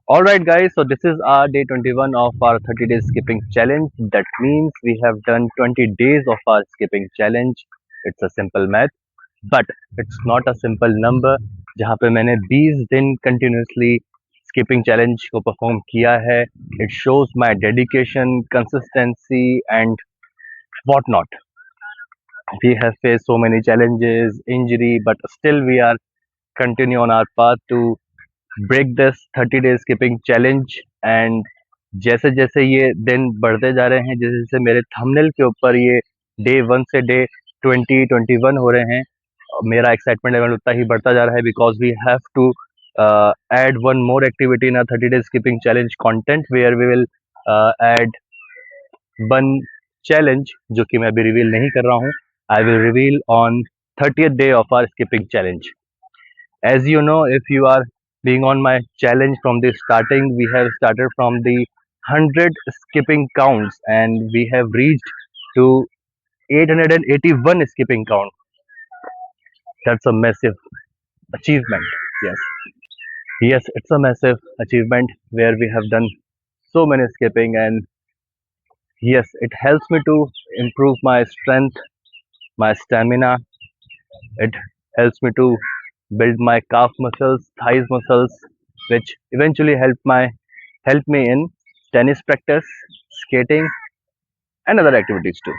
All right, guys. So this is our day 21 of our 30 days skipping challenge. That means we have done 20 days of our skipping challenge. It's a simple math, but it's not a simple number. जहाँ पे मैंने 20 दिन continuously skipping challenge को perform किया है. It shows my dedication, consistency, and whatnot. We have faced so many challenges, injury, but still we are continue on our path to break this 30 days skipping challenge. And जैसे जैसे ये दिन बढ़ते जा रहे हैं, जैसे जैसे मेरे थंबनेल के ऊपर ये डे 1 से डे 20 21 हो रहे हैं, मेरा एक्साइटमेंट लेवल उतना ही बढ़ता जा रहा है, because we have to add one more activity in our 30 days skipping challenge content where we will add one challenge जो कि मैं अभी रिवील नहीं कर रहा हूँ. I will reveal on 30th day of our skipping challenge. As you know, if you are being on my challenge from the starting, we have started from the 100 skipping counts and we have reached to 881 skipping count. That's a massive achievement. Yes, it's a massive achievement where we have done so many skipping, and yes, it helps me to improve my strength, my stamina. It helps me to build my calf muscles, thighs muscles, which eventually help me in tennis practice, skating, and other activities too.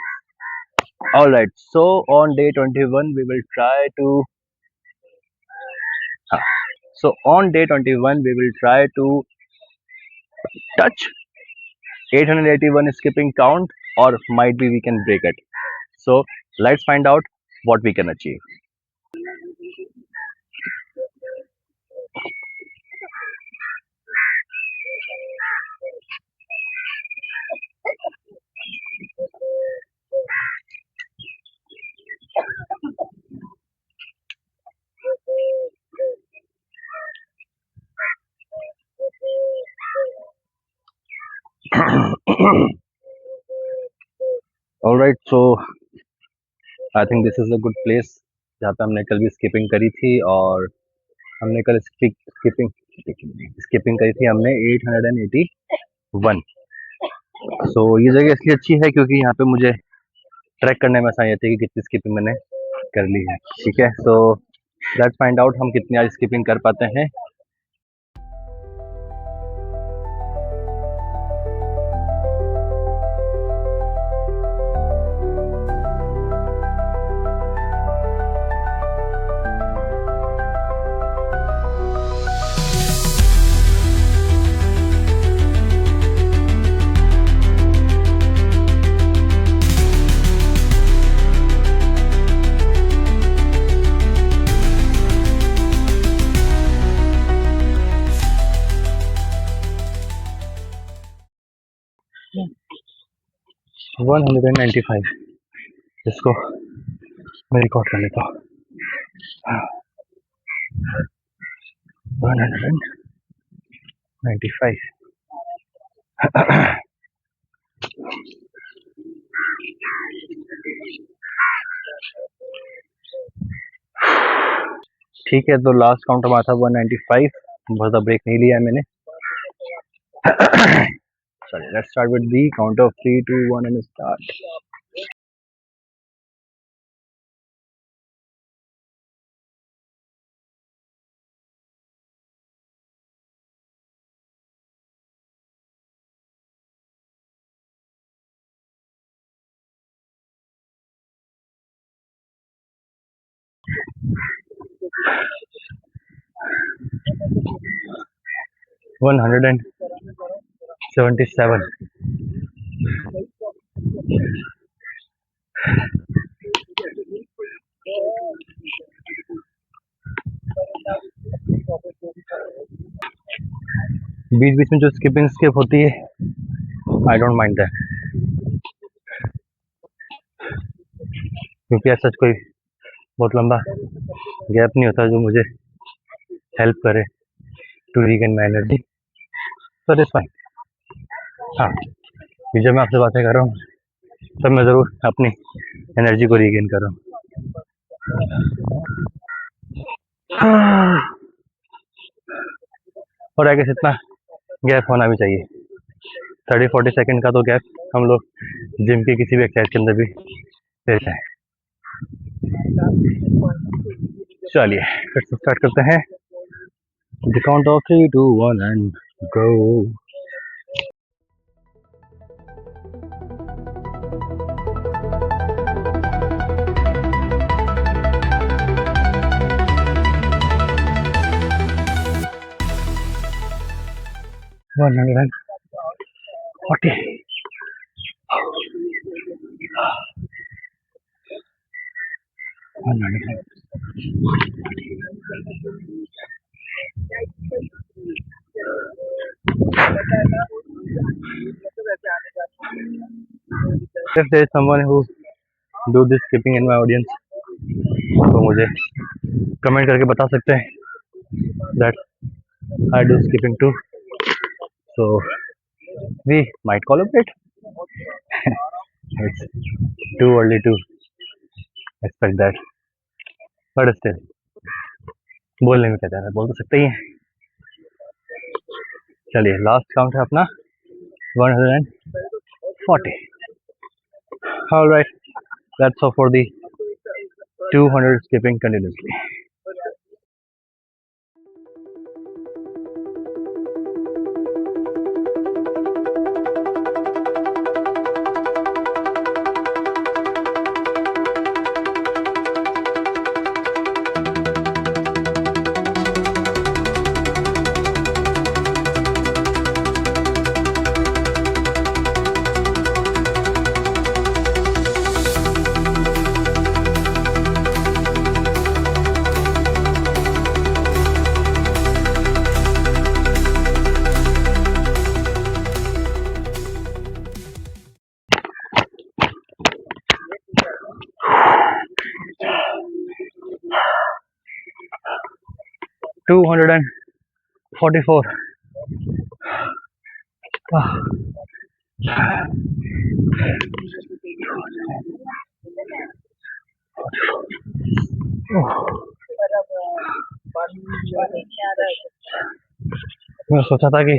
All right. So on day 21, we will try to. So on day 21, we will try to touch 881 skipping count, or might be we can break it. So let's find out what we can achieve. All right. So I think this is a good place जहाँ पे हमने कल भी skipping करी थी, और हमने कल स्किपिंग स्किपिंग करी थी हमने 881. सो ये जगह इसलिए अच्छी है क्योंकि यहाँ पे मुझे ट्रैक करने में आसानी होती है कि कितनी स्किपिंग मैंने कर ली है. ठीक है, सो लेट्स फाइंड आउट हम कितनी आज स्किपिंग कर पाते हैं. वन 195. इसको मैं रिकॉर्ड कर लेता हूँ. 195. ठीक है, तो लास्ट काउंट हमारा था 195. बहुत ज़्यादा ब्रेक नहीं लिया मैंने. Sorry, let's start with the count of 3, 2, 1 and start. One hundred and 77. बीच बीच में जो स्किपिंग स्किप होती है, आई डोंट माइंड दैट, क्योंकि ऐसा कोई बहुत लंबा गैप नहीं होता जो मुझे हेल्प करे to regain my energy. So this fine. हाँ, जब मैं आपसे बातें कर रहा हूँ तब मैं ज़रूर अपनी एनर्जी को रीगेन कर रहा हूँ. और आई गेस इतना गैप होना भी चाहिए। 30-40 सेकंड का तो गैप हम लोग जिम के किसी भी एक्सरसाइज के अंदर भी लेते हैं। चलिए फिर से स्टार्ट करते हैं। The count of 3, 2, 1 and go. One hundred and 40. If there is someone who do this skipping in my audience, तो मुझे कमेंट करके बता सकते हैं that I do skipping too. So we might collaborate. It's too early to expect that, but still बोलने में क्या जा रहा है, बोल तो सकते ही हैं। चलिए लास्ट काउंट है अपना 140. All right, that's all for the 200 skipping continuously. Two hundred and 44. मैं सोचा था कि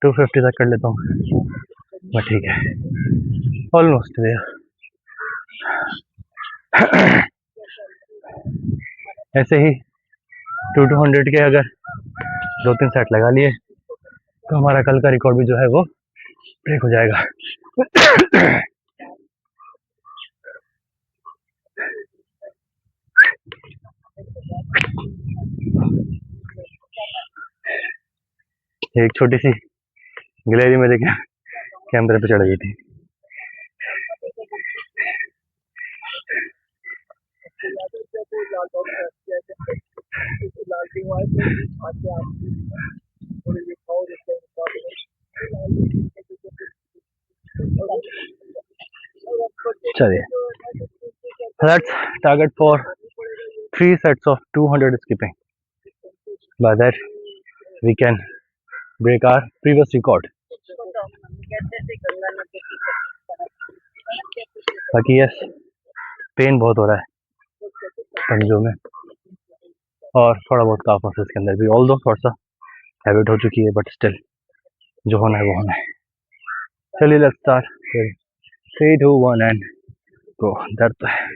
250 तक कर लेता हूँ, बट ठीक है, ऑलमोस्ट देयर। ऐसे ही 200 के अगर 2-3 सेट लगा लिए तो हमारा कल का रिकॉर्ड भी जो है वो ब्रेक हो जाएगा। एक छोटी सी गिलहरी मेरे कैमरे पे चढ़ गई थी। चलिए, let's target for 3 sets of 200 skipping. By that we can break our previous record. बाकी यस, पेन बहुत हो रहा है पंजों में और थोड़ा बहुत काफ मसल्स के अंदर भी, ऑल्दो थोड़ा सा हैबिट हो चुकी है, बट स्टिल जो होना है वो होना है। चलिए लेट्स स्टार्ट। 3, 2, 1 and go. दर्द है।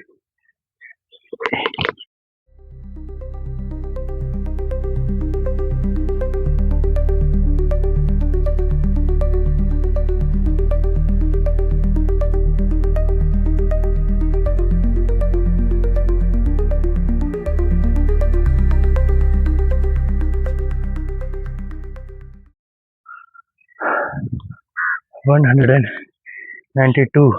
One hundred and 92.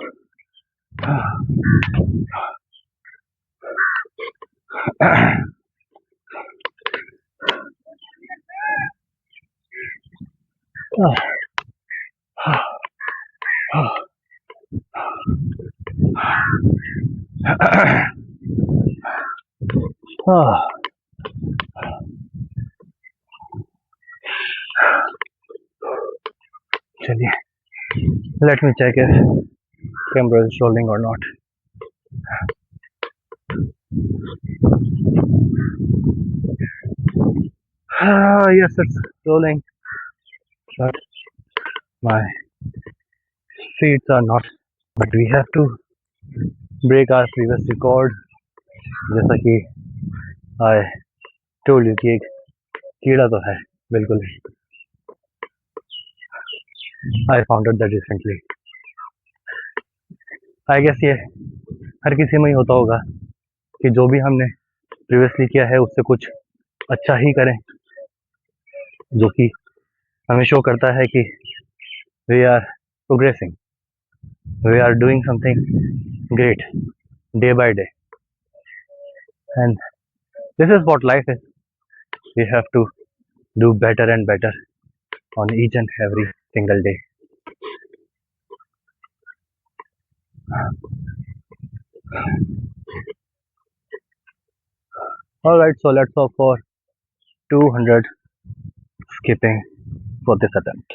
चलिए, let me check if camera is rolling or not. Yes, it's rolling, but my feet are not. But we have to break our previous record. जैसा कि I told you कि एक कीड़ा तो है बिल्कुल. I found out that recently. I guess ये हर किसी में ही होता होगा कि जो भी हमने प्रीवियसली किया है उससे कुछ अच्छा ही करें, जो कि हमें शो करता है कि we are progressing, we are doing something great day by day, and this is what life is. We have to do better and better on each and every single day. Alright, so let's go for 200 skipping for this attempt.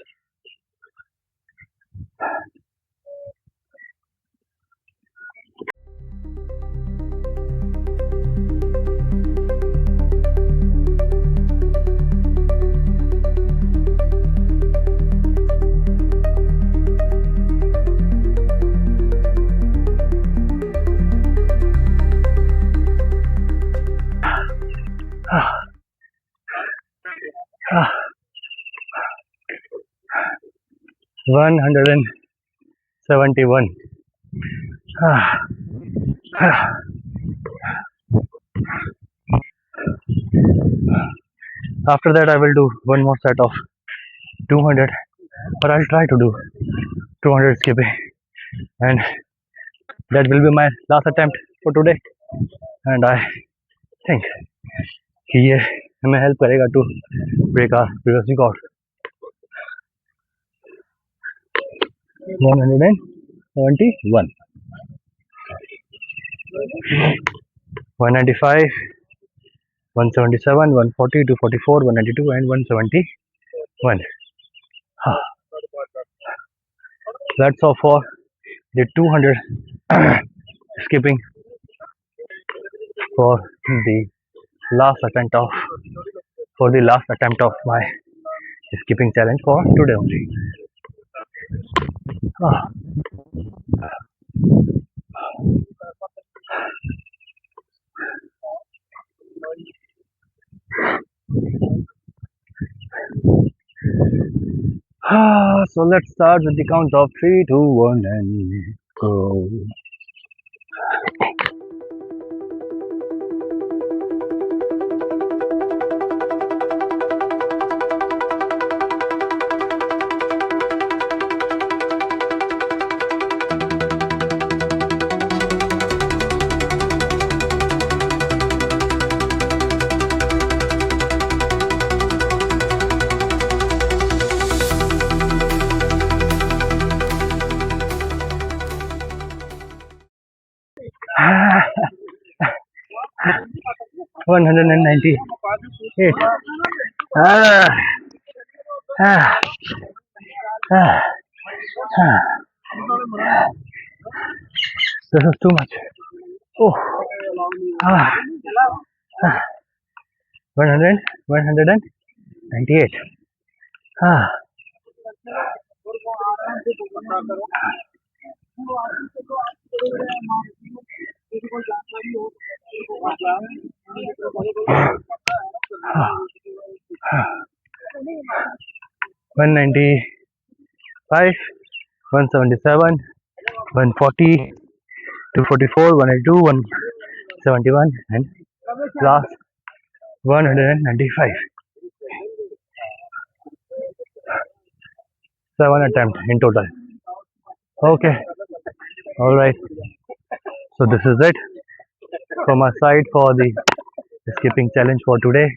Ah, 171. After that, I will do one more set of 200, or I'll try to do 200 skipping, and that will be my last attempt for today. And I think कि ये हमें help करेगा to break our previous record. 171, 195, 177, 140, 244, 192, and 171. That's all for the 200 skipping for the last attempt of my skipping challenge for today only. So let's start with the count of 3, 2, 1, and go. One hundred and 98. This is too much. Oh. 198. One 95, 177, 140, 244, 182, 171, and last 195. 7 attempts in total. Okay, all right. So this is it from my side for the skipping challenge for today.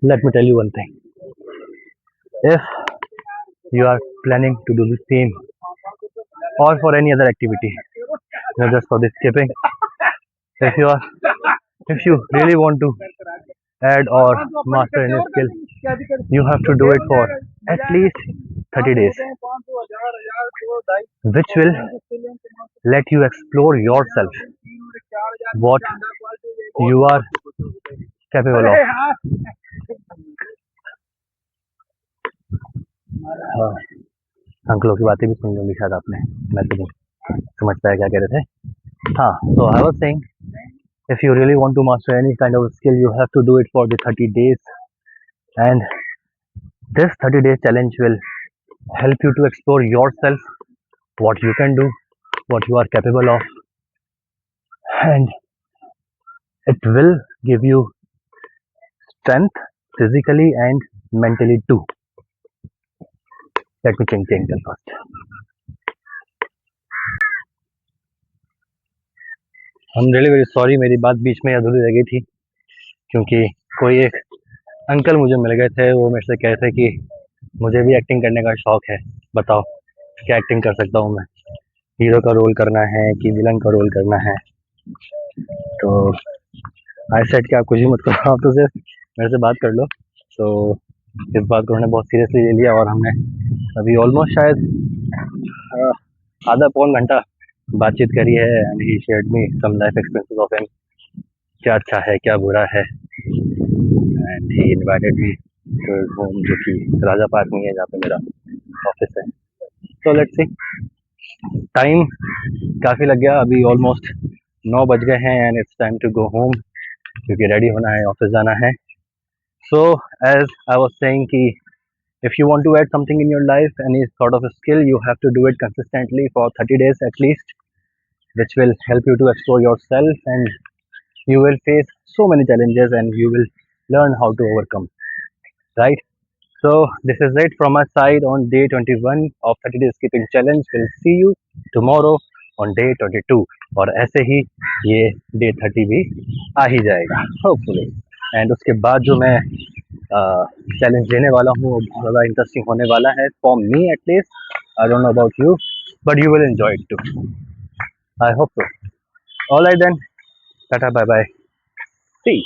Let me tell you one thing. If you are planning to do the same or for any other activity, not just for the skipping, if you really want to add or master any skill, you have to do it for at least 30 days, which will let you explore yourself what you are capable of. हाँ, अंकलों की बातें भी सुन होंगी शायद आपने, मैं तो नहीं समझ पाया क्या कह रहे थे. हाँ, so I was saying, if you really want to master any kind of skill, you have to do it for the 30 days, and this 30 days challenge will help you to explore yourself, what you can do, what you are capable of, and it will give you strength physically and mentally too. Let me change the angle first. I'm really very sorry, मेरी बात बीच में अधूरी रह गई थी क्योंकि कोई एक अंकल मुझे मिल गए थे. वो मेरे से कह रहे थे कि मुझे भी एक्टिंग करने का शौक है, बताओ क्या एक्टिंग कर सकता हूँ मैं, हीरो का रोल करना है कि विलन का रोल करना है. तो आई सेड कि आप कुछ भी मत करो, आप तो सिर्फ मेरे से बात कर लो. तो इस बात को उन्होंने बहुत सीरियसली ले लिया और हमने अभी ऑलमोस्ट शायद आधा पौन घंटा बातचीत करी है. And he shared me some life experiences of him, क्या अच्छा है क्या बुरा है. And he invited me to his home, जो कि राजा पार्क में है जहाँ पे मेरा ऑफिस है. तो लेट्स सी, टाइम काफ़ी लग गया, अभी ऑलमोस्ट 9 बज गए हैं and it's time to go home क्योंकि रेडी होना है, ऑफिस जाना है. So as I was saying कि if you want to add something in your life, any sort of a skill, you have to do it consistently for 30 days at least, which will help you to explore yourself, and you will face so many challenges and you will learn how to overcome, right? So this is it from my side on day 21 of 30 days skipping challenge. We'll see you tomorrow on day 22, और ऐसे ही ये day 30 भी आ ही जाएगा hopefully. And उसके बाद जो मैं challenge लेने वाला हूँ वो बहुत ज़्यादा इंटरेस्टिंग होने वाला है, for me at least. I don't know about you, but you will enjoy it too, I hope so. Alright then, tata bye bye, see you.